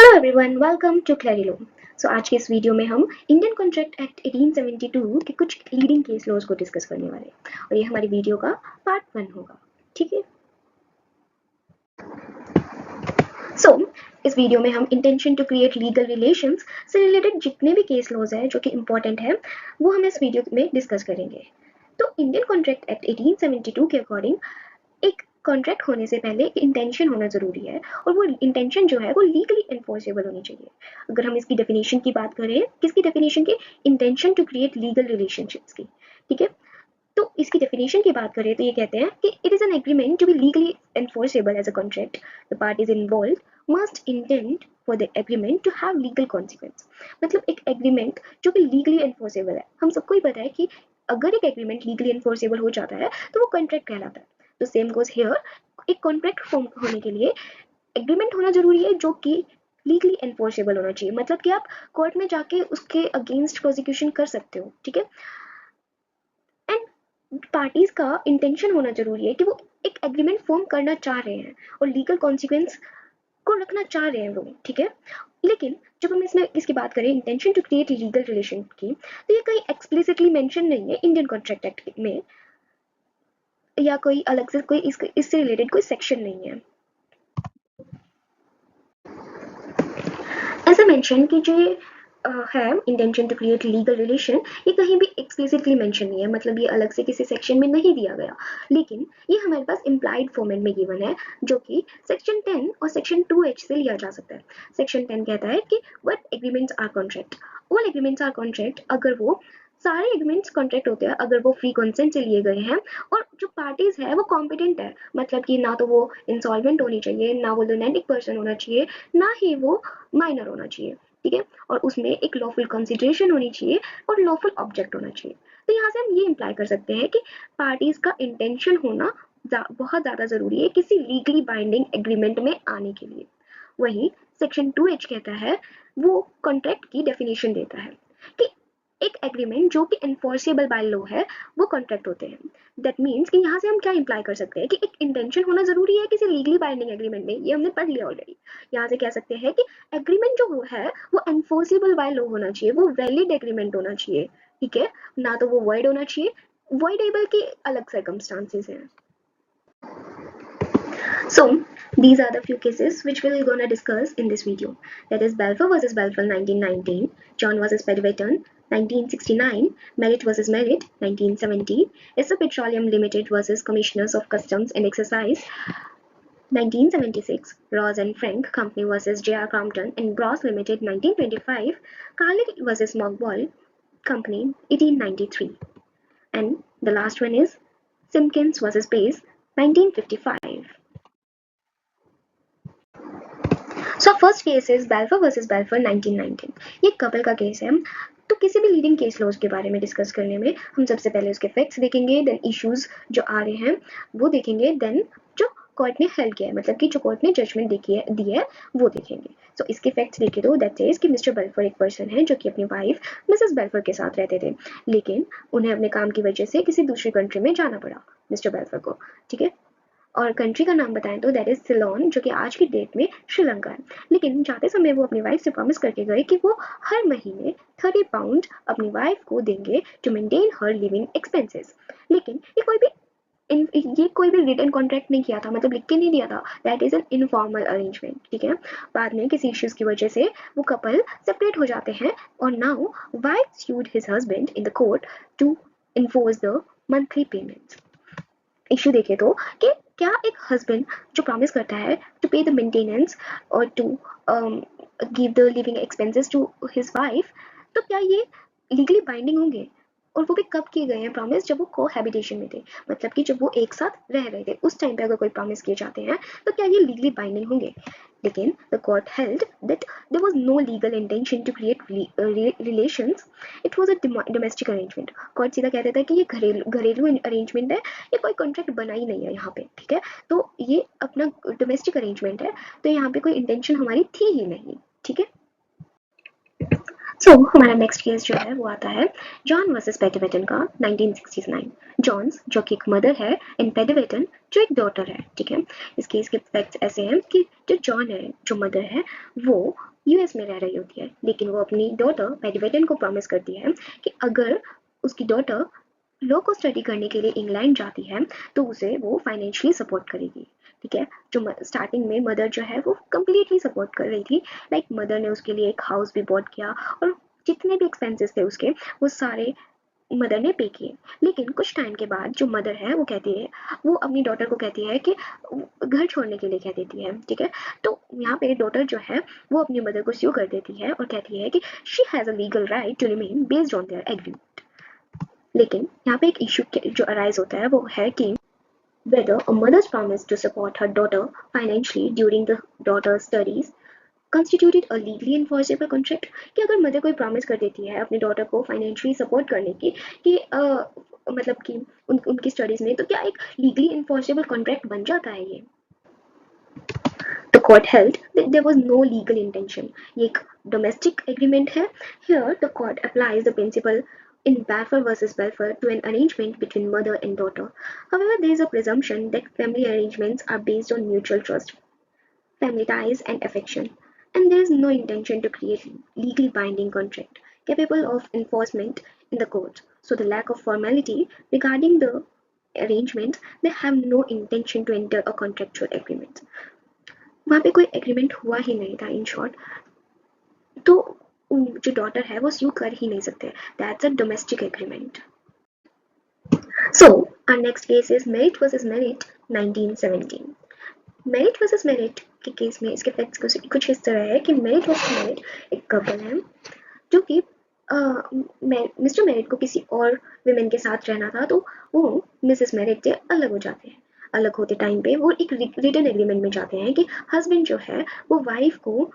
Hello everyone, welcome to ClariLaw। आज के इस वीडियो में हम इंडियन कॉन्ट्रैक्ट एक्ट 1872 के कुछ लीडिंग केस लॉज को डिस्कस करने वाले हैं और ये हमारी वीडियो का पार्ट 1 होगा। ठीक है। इस वीडियो में हम intention to create legal relations से रिलेटेड जितने भी केस लॉज है जो कि इंपॉर्टेंट है वो हम इस वीडियो में डिस्कस करेंगे। तो इंडियन कॉन्ट्रैक्ट एक्ट 1872 के अकॉर्डिंग एक कॉन्ट्रैक्ट होने से पहले एक इंटेंशन होना जरूरी है और वो इंटेंशन जो है वो लीगली एनफोर्सेबल होनी चाहिए। अगर हम इसकी डेफिनेशन की बात करें, किसकी डेफिनेशन की? Intention to create legal relationships की। ठीक है। तो इसकी डेफिनेशन की बात करें तो ये कहते हैं कि it is an agreement to be legally enforceable as a contract the parties involved must intend for the agreement to have legal consequence. मतलब एक एग्रीमेंट जो कि लीगली एनफोर्सेबल है, हम सबको ही पता है कि अगर एक एग्रीमेंट लीगली एनफोर्सेबल हो जाता है तो वो कॉन्ट्रैक्ट कहलाता है। तो सेम गोज हियर, एक कॉन्ट्रैक्ट फॉर्म होने के लिए एग्रीमेंट होना जरूरी है जो कि लीगली एनफोर्सेबल होना चाहिए। मतलब कि आप कोर्ट में जाके उसके अगेंस्ट प्रोसिक्यूशन कर सकते हो। ठीक है। एंड पार्टीज का इंटेंशन होना जरूरी है कि वो एक एग्रीमेंट फॉर्म करना चाह रहे हैं और लीगल कॉन्सिक्वेंस को रखना चाह रहे हैं वो। ठीक है। लेकिन जब हम इसमें इसकी बात करें intention to create legal relation की, तो ये कहीं एक्सप्लिसिटली मेंशन नहीं है इंडियन कॉन्ट्रैक्ट एक्ट में, या कोई अलग से कोई इससे रिलेटेड कोई सेक्शन नहीं है। ऐसा मेंशन कि जो है intention to create legal relation, ये कहीं भी एक्सप्लिसिटली मेंशन नहीं है, मतलब ये अलग से किसी सेक्शन में नहीं दिया गया, लेकिन ये हमारे पास इम्प्लाइड फॉर्मेट में गिवन है जो कि सेक्शन 10 और सेक्शन 2H से लिया जा सकता है। सेक्शन 10 कहता है कि what agreements are contract. All agreements are contract अगर वो सारे एग्रीमेंट्स कॉन्ट्रैक्ट होते हैं अगर वो फ्री कंसेंट से लिए गए हैं और जो पार्टीज है वो कॉम्पिटेंट है, मतलब कि ना तो वो इंसॉल्वेंट होनी चाहिए, ना वो लुनेटिक पर्सन होना चाहिए, ना ही वो माइनर होना चाहिए। ठीक है। और उसमें एक लॉफुल कंसिडरेशन होनी चाहिए और लॉफुल ऑब्जेक्ट होना चाहिए। तो यहाँ से हम ये इम्प्लाई कर सकते हैं कि पार्टीज का इंटेंशन होना बहुत ज्यादा जरूरी है किसी लीगली बाइंडिंग एग्रीमेंट में आने के लिए। वही सेक्शन 2H कहता है, वो कॉन्ट्रैक्ट की डेफिनेशन देता है कि एक एग्रीमेंट जो कि एनफोर्सेबल बाय लॉ है वो कॉन्ट्रैक्ट होते हैं। दैट मीन्स कि यहाँ से हम क्या इम्प्लाई कर सकते हैं कि एक इंटेंशन होना जरूरी है किसी लीगली बाइंडिंग एग्रीमेंट में, ये हमने पढ़ लिया ऑलरेडी। यहाँ से कह सकते हैं कि एग्रीमेंट जो है वो एनफोर्सेबल बाय लॉ होना चाहिए, वो वैलिड एग्रीमेंट होना चाहिए। ठीक है। ना तो वो वॉइड होना चाहिए, वॉइडेबल की अलग सर्कमस्टांसेस हैं। So, these are the few cases which we're gonna discuss in this video. That is Balfour versus Balfour 1919, John versus Pedwetton 1969, Merritt versus Merritt 1970, Issa Petroleum Limited versus Commissioners of Customs and Excise 1976, Ross and Frank Company versus J.R. Crompton and Gross Limited 1925, Carlick versus Mogball Company 1893, and the last one is Simpkins versus Pace 1955. So first case is Balfour versus Balfour 1919. ये couple का case है। तो किसी भी leading case laws के बारे में discuss करने में हम सबसे पहले उसके फैक्ट्स देखेंगे, देन इश्यूज जो आ रहे हैं वो देखेंगे, देन जो कोर्ट ने हेल्ड किया है, मतलब कि जो कोर्ट ने जजमेंट दी है वो देखेंगे। तो इसके फैक्ट्स देखे तो दैट इज कि मिस्टर बेल्फोर एक पर्सन है जो कि अपनी वाइफ मिसेस बेल्फोर के साथ रहते थे, लेकिन उन्हें अपने काम की वजह से किसी दूसरी कंट्री में जाना पड़ा मिस्टर बेल्फोर को। ठीक है। और कंट्री का नाम बताएं तो दैट इज सिलोन, जो कि आज की डेट में श्रीलंका है। लेकिन जाते समय वो अपनी वाइफ से प्रॉमिस करके गए कि वो हर महीने 30 पाउंड अपनी वाइफ को देंगे to maintain her living expenses. लेकिन ये कोई भी रिटन कॉन्ट्रैक्ट नहीं किया था, मतलब लिख के नहीं दिया था। That is an informal arrangement. ठीक है। बाद में किसी इश्यूज की वजह से वो कपल सेपरेट हो जाते हैं और now wife sued his husband in the court to enforce the monthly payments. Issue देखे तो कि क्या एक हस्बैंड जो प्रॉमिस करता है टू पे द मेंटेनेंस और to give the living expenses to his wife, तो क्या ये लीगली बाइंडिंग होंगे? और वो भी कब किए गए हैं प्रॉमिस? जब वो कोहैबिटेशन में थे, मतलब कि जब वो एक साथ रह रहे थे उस टाइम पे अगर कोई प्रॉमिस किए जाते हैं तो क्या ये लीगली बाइंडिंग होंगे? लेकिन the court held that there was no legal intention to create relations, it was a domestic arrangement. Court सीधा कहता था कि ये घरेलू अरेंजमेंट है, ये कोई कॉन्ट्रैक्ट बना ही नहीं है यहाँ पे। ठीक है। तो ये अपना डोमेस्टिक अरेंजमेंट है, तो यहाँ पे कोई इंटेंशन हमारी थी ही नहीं। ठीक है। सो हमारा नेक्स्ट केस जो है वो आता है जॉन वर्सेस पेटिवेटन का 1969। जॉन्स जो कि एक मदर है एंड पेटिवेटन जो एक डॉटर है, ठीक है। इस केस के फैक्ट्स ऐसे हैं कि जो जॉन है, जो मदर है, वो यूएस में रह रही होती है, लेकिन वो अपनी डॉटर पेटिवेटन को प्रॉमिस करती है कि अगर उसकी डॉटर लॉ को स्टडी करने के लिए इंग्लैंड जाती है तो उसे वो फाइनेंशियली सपोर्ट करेगी, ठीक है। जो स्टार्टिंग में मदर जो है वो कम्प्लीटली सपोर्ट कर रही थी, लाइक मदर ने उसके लिए एक हाउस भी बॉट किया और जितने भी एक्सपेंसेस थे उसके वो सारे मदर ने पे किए। लेकिन कुछ टाइम के बाद जो मदर है वो कहती है, वो अपनी डॉटर को कहती है कि घर छोड़ने के लिए कह देती है, ठीक है। तो यहाँ पे डॉटर जो है वो अपनी मदर को स्यू कर देती है और कहती है कि she has a legal right to remain based on their agreement. लेकिन यहाँ पे एक इशू जो अराइज होता है वो है कि whether a mother's promise to support her daughter financially during the daughter's studies constituted a legally enforceable contract। कि अगर मदर कोई प्रॉमिस कर देती है अपनी डॉटर को फाइनेंशियली सपोर्ट करने की कि मतलब कि उनकी स्टडीज में, तो क्या एक लीगली enforceable कॉन्ट्रैक्ट बन जाता है ये। The court held that there was no legal intention. ये एक domestic agreement है. Here, the court applies the principle in Balfour versus Balfour to an arrangement between mother and daughter. However, there is a presumption that family arrangements are based on mutual trust, family ties, and affection, and there is no intention to create legally binding contract capable of enforcement in the court. So, the lack of formality regarding the arrangement, they have no intention to enter a contractual agreement. वहाँ पे कोई agreement हुआ ही नहीं था, in short. तो जो daughter है वो स्यू कर ही नहीं सकते, that's a domestic agreement. So our next case is Merritt versus Merritt 1917। Merritt versus Merritt के केस में इसके फैक्ट्स कुछ इस तरह है कि मेरिट वर्सेस मेरिट एक कपल है जो कि मिस्टर मेरिट को किसी और विमेन के साथ रहना था, तो वो मिसेस मेरिट से अलग हो जाते हैं। अलग होते टाइम पे वो एक रिटन एग्रीमेंट में जाते हैं कि हस्बैंड जो है वो वाइफ को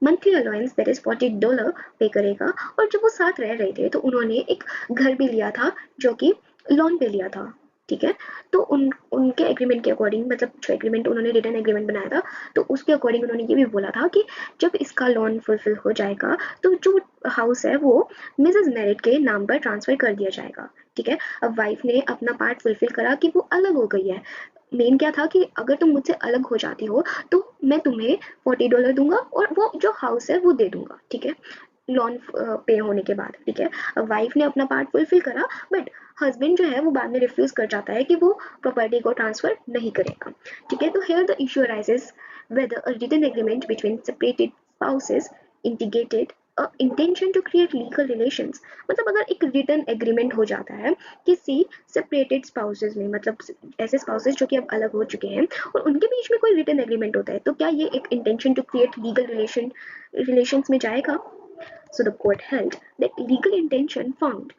मंथली अलाउंस दैट इज $40 पे करेगा, और जब वो साथ रह रहे थे तो उन्होंने एक घर भी लिया था जो कि लोन पे लिया था, ठीक है। तो उनके एग्रीमेंट के अकॉर्डिंग, मतलब जो एग्रीमेंट उन्होंने रिटर्न एग्रीमेंट बनाया था, तो उसके अकॉर्डिंग उन्होंने ये भी बोला था कि जब इसका लोन फुलफिल हो जाएगा तो जो हाउस है वो मिसेस मेरिट के नाम पर ट्रांसफर कर दिया जाएगा, ठीक है। अब वाइफ ने अपना पार्ट फुलफिल करा कि वो अलग हो गई है। मेन क्या था कि अगर तुम मुझसे अलग हो जाती हो तो मैं तुम्हें $40 दूंगा और वो जो हाउस है वो दे दूंगा, ठीक है, लोन पे होने के बाद, ठीक है। अब वाइफ ने अपना पार्ट फुलफिल करा, बट हस्बैंड जो है वो बाद में रिफ्यूज कर जाता है कि वो प्रॉपर्टी को ट्रांसफर नहीं करेगा, ठीक है। तो here the issue arises whether a written agreement between separated spouses indicated a intention to create legal relations। मतलब अगर एक रिटन एग्रीमेंट हो जाता है किसी सेपरेटेड स्पाउसेस में, मतलब ऐसे स्पाउसेस जो कि अब अलग हो चुके हैं और उनके बीच में कोई रिटन एग्रीमेंट होता है, तो क्या ये एक intention to create legal relations में जाएगा। So the court held that legal intention found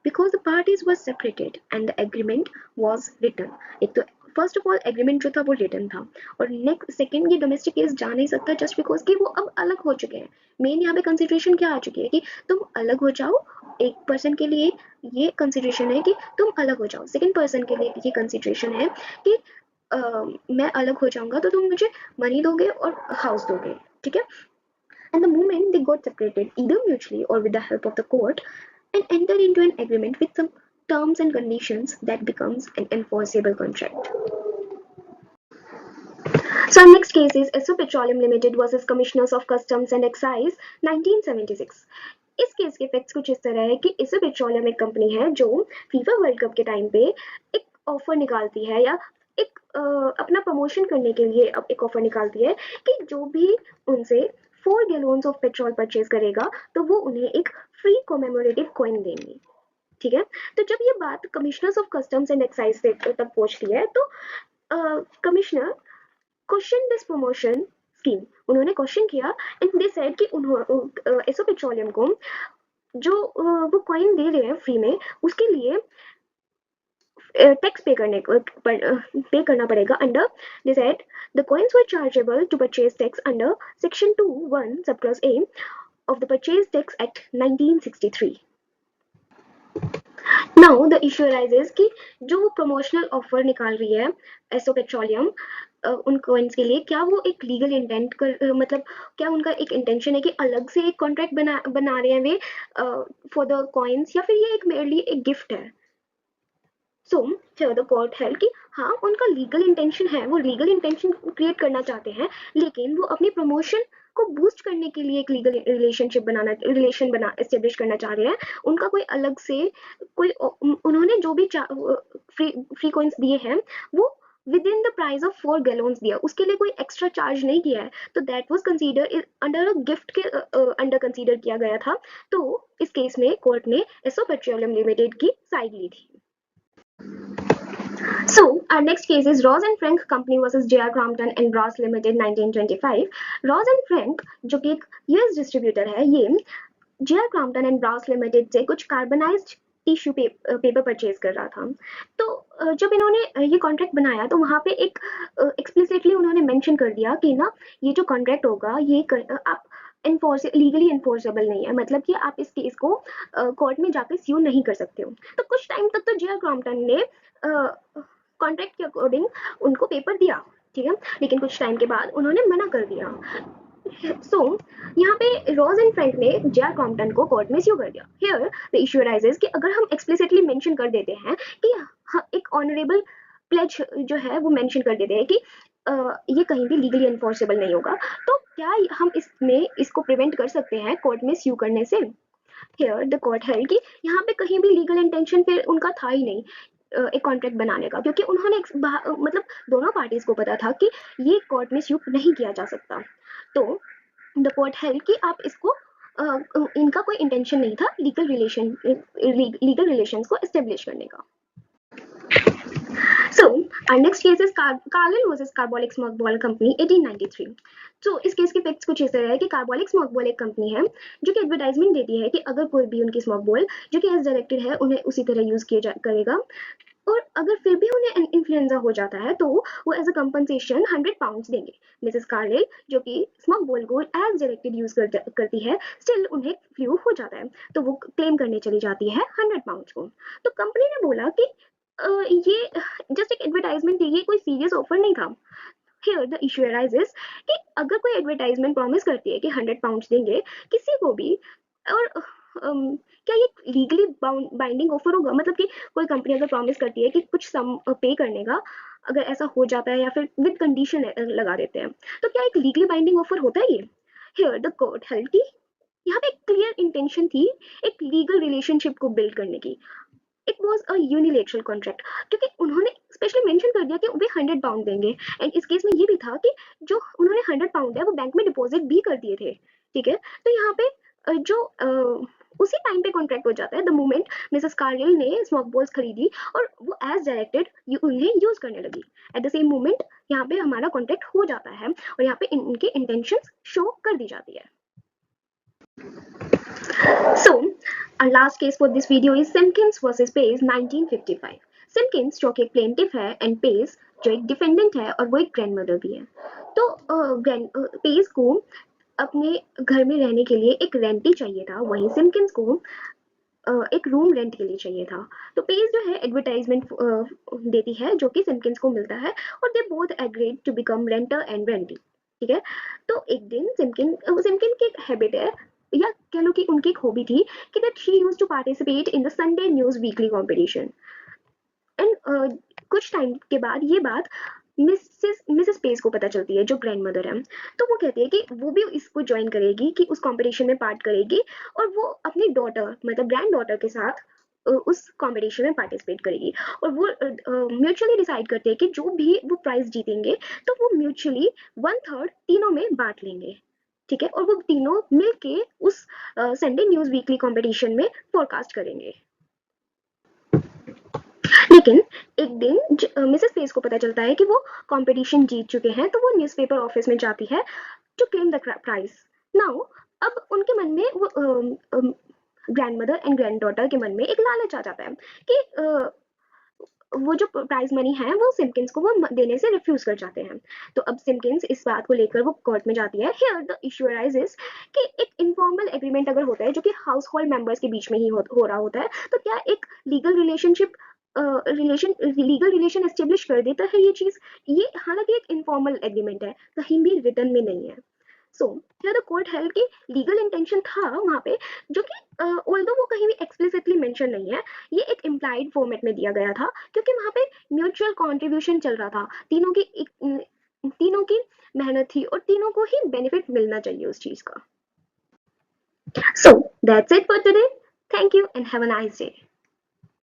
because the parties were separated and the agreement was written। एक तो फर्स्ट ऑफ ऑल एग्रीमेंट जो था वो रिटन था, और नेक्स्ट सेकंड ये डोमेस्टिक केस जा नहीं सकता जस्ट बिकॉज कि वो अब अलग हो चुके हैं। मेन यहाँ पे कंसिडरेशन क्या आ चुकी है कि तुम अलग हो जाओ, एक पर्सन के लिए ये कंसिडरेशन है कि तुम अलग हो जाओ, सेकंड पर्सन के लिए ये कंसिडरेशन है कि मैं अलग हो जाऊंगा तो तुम मुझे मनी दोगे और हाउस दोगे, ठीक है। And the moment they got separated, either mutually or with the help of the court, and entered into an agreement with some terms and conditions, that becomes an enforceable contract. So our next case is SO Petroleum Limited versus Commissioners of Customs and Excise 1976। इस case के facts कुछ इस तरह है कि एसो petroleum एक company है जो फीफा वर्ल्ड कप के टाइम पे एक ऑफर निकालती है, या एक अपना प्रमोशन करने के लिए अब एक ऑफर निकालती है कि जो भी उनसे 4 गैलोन्स ऑफ पेट्रोल परचेज करेगा तो वो उन्हें एक फ्री कॉमेमोरेटिव कॉइन देंगे, ठीक है। तो जब ये बात commissioners of customs and excise तक पहुंचती है तो commissioner question this promotion scheme, उन्होंने क्वेश्चन किया एंड दे सेड कि एसो पेट्रोलियम को जो वो कॉइन दे रहे हैं फ्री में उसके लिए टैक्स पे करना पड़ेगा under they said the coins were chargeable to purchase tax under section 2(1) sub clause A of the purchase tax act 1963। Now the issue arises कि जो प्रमोशनल ऑफर निकाल रही है एसो पेट्रोलियम, उन कॉइन्स के लिए, क्या वो एक लीगल इंटेंट कर मतलब क्या उनका एक इंटेंशन है कि अलग से एक कॉन्ट्रैक्ट बना रहे हैं वे फॉर द कॉइन्स, या फिर ये एक मेरली एक गिफ्ट है। So here the court held कि हाँ उनका लीगल इंटेंशन है, वो लीगल इंटेंशन क्रिएट करना चाहते हैं, लेकिन वो अपनी प्रमोशन को बूस्ट करने के लिए एक लीगल रिलेशन बना एस्टेब्लिश करना चाह रहे हैं। उनका कोई अलग से कोई उन्होंने जो भी फ्री कॉइन्स दिए हैं वो with in the price of 4 गैलोन्स दिया, उसके लिए कोई एक्स्ट्रा चार्ज नहीं किया है, तो that was consider under a gift के अंडर कंसीडर किया गया था। तो इस केस में कोर्ट ने एसओ पेट्रोलियम लिमिटेड की साइड ली थी। So our next case is Ross and Frank Company versus J.R. Crompton and Ross Limited 1925. Ross and Frank जो कि एक यूएस डिस्ट्रीब्यूटर है, ये J.R. Crompton and Ross Limited से कुछ कार्बनाइज्ड टिश्यू पेपर परचेज कर रहा था। तो जब इन्होंने ये कॉन्ट्रैक्ट बनाया तो वहाँ पे एक एक्सप्लिसिटली उन्होंने मेंशन कर दिया कि ना ये जो कॉन्ट्रैक्ट होगा ये आप लीगली इन्फोर्सेबल नहीं है, मतलब कि आप इस केस को कोर्ट में जाकर स्यू नहीं कर सकते हो। तो कुछ टाइम तक तो J.R. Crompton ने कॉन्ट्रैक्ट के अकॉर्डिंग उनको पेपर दिया, ठीक है, लेकिन कुछ टाइम के बाद उन्होंने मना कर दिया। सो यहाँ पे रॉस एंड फ्रैंक ने J.R. Crompton को कोर्ट में स्यू कर दिया। हियर द इशू अराइजेस कि अगर हम एक्सप्लिसिटली मेंशन कर देते हैं कि एक ऑनरेबल प्लेज जो है वो मेंशन कर देते हैं कि ये कहीं भी लीगली एनफोर्सेबल नहीं होगा, तो क्या हम इसको प्रिवेंट कर सकते हैं कोर्ट में स्यू करने से। हियर द कोर्ट हेल्ड कि यहाँ पे कहीं भी लीगल इंटेंशन फिर उनका था ही नहीं एक कॉन्ट्रैक्ट बनाने का, क्योंकि उन्होंने मतलब दोनों पार्टीज को पता था कि ये कोर्ट में स्यू नहीं किया जा सकता। तो द कोर्ट हेल्ड कि आप इसको इनका कोई इंटेंशन नहीं था लीगल रिलेशंस को एस्टेब्लिश करने का। So our next case is Carlyle versus Carbolic Smoke Ball Company 1893. तो इस केस के फैक्ट्स कुछ ऐसे है कि कार्बोलिक स्मोक बॉल एक कंपनी है जो कि एडवर्टाइजमेंट देती है कि अगर कोई भी उनकी स्मोक बॉल जो कि एज डायरेक्टेड है उन्हें उसी तरह यूज किया करेगा, और अगर फिर भी उन्हें इन्फ्लुएंजा हो जाता है तो वो एज अ कंपनसेशन 100 पाउंड्स देंगे। मिसेस कार्लाइल जो कि स्मोक बॉल को एज डायरेक्टेड यूज करती है, स्टिल उन्हें फ्लू हो जाता है तो वो क्लेम करने चली जाती है 100 पाउंड्स को। तो कंपनी ने बोला कि ये जस्ट एक एडवर्टाइजमेंट थी, ये कोई सीरियस ऑफर नहीं था। हियर द इशू अराइजेस कि अगर कोई एडवर्टाइजमेंट प्रॉमिस करती है कि 100 पाउंड्स देंगे किसी को भी, और क्या ये लीगली बाइंडिंग ऑफर होगा, मतलब कि कोई कंपनी अगर प्रॉमिस करती है कि कुछ सम पे करने का, अगर ऐसा हो जाता है या फिर विद कंडीशन लगा देते हैं, तो क्या एक लीगली बाइंडिंग ऑफर होता है ये। हियर द कोर्ट हेल्ड कि यहाँ पे एक क्लियर इंटेंशन थी एक लीगल रिलेशनशिप को बिल्ड करने की। It was a unilateral contract, क्योंकि उन्होंने स्पेशली मेंशन कर दिया कि वे 100 पाउंड देंगे, एंड इस केस में ये भी था कि जो उन्होंने 100 पाउंड है वो बैंक में डिपॉजिट भी कर दिए थे, ठीक है। तो यहाँ पे जो उसी टाइम पे कॉन्ट्रैक्ट हो जाता है द मोमेंट मिसेस कार्लाइल ने स्मोक बॉल्स खरीदी और वो एज डायरेक्टेड उन्हें यूज करने लगी, एट द सेम मोमेंट यहाँ पे हमारा कॉन्ट्रैक्ट हो जाता है और यहाँ पे इनकी इंटेंशन शो कर दी जाती है। So, our last case for this video is Simpkins versus Pace 1955. Simpkins जो कि एक प्लेंटिफ है एंड पेस जो एक डिफेंडेंट है और वो एक ग्रैंडमदर भी है। तो पेस को अपने घर में रहने के लिए एक रेंटी चाहिए था, वहीं सिम्किंस को एक रूम रेंट के लिए चाहिए था। तो पेस जो है एडवर्टाइजमेंट देती है जो कि सिम्किंस को मिलता है और they both agreed to become renter and rentee, ठीक है। तो एक दिन सिम्किन की एक हैबिट है या कह लो कि उनकी एक हॉबी थी कि that she used to participate in the Sunday News Weekly competition, and कुछ टाइम के बाद ये बात मिसेस पेस को पता चलती है जो ग्रैंडमदर है। तो वो कहती है कि वो भी इसको ज्वाइन करेगी, कि उस कंपटीशन में पार्ट करेगी और वो अपनी डॉटर मतलब ग्रैंड डॉटर के साथ उस कंपटीशन में पार्टिसिपेट करेगी, और वो म्यूचुअली डिसाइड करते हैं कि जो भी वो प्राइज जीतेंगे तो वो म्यूचुअली 1/3 तीनों में बांट लेंगे, ठीक है, और वो तीनों मिलके उस संडे न्यूज वीकली कंपटीशन में फोरकास्ट करेंगे। लेकिन एक दिन मिसेस पेस को पता चलता है कि वो कंपटीशन जीत चुके हैं, तो वो न्यूज़पेपर ऑफिस में जाती है to claim the prize. Now अब उनके मन में वो ग्रैंडमदर एंड ग्रैंड डॉटर के मन में एक लालच आ जाता है कि वो जो प्राइज मनी है वो सिम्किंस को वो देने से रिफ्यूज कर जाते हैं। तो अब सिम्किंस इस बात को लेकर वो कोर्ट में जाती है। हियर द इशू अराइजेस कि एक इनफॉर्मल एग्रीमेंट अगर होता है जो कि हाउस होल्ड मेंबर्स के बीच में ही हो रहा होता है, तो क्या एक legal relationship legal relation establish कर देता है ये चीज। ये हालांकि एक इनफॉर्मल एग्रीमेंट है, कहीं भी रिटर्न में नहीं है। So here the court held कि लीगल इंटेंशन था वहाँ पे, जो कि ऑल्दो वो कहीं भी एक्सप्लिसिटली मेंशन नहीं है, ये एक इम्प्लाइड फॉर्मेट में दिया गया था, क्योंकि वहाँ पे म्यूचुअल कॉन्ट्रीब्यूशन चल रहा था, तीनों की मेहनत थी और तीनों को ही बेनिफिट मिलना चाहिए उस चीज का। So that's it for today. Thank you and have a nice day.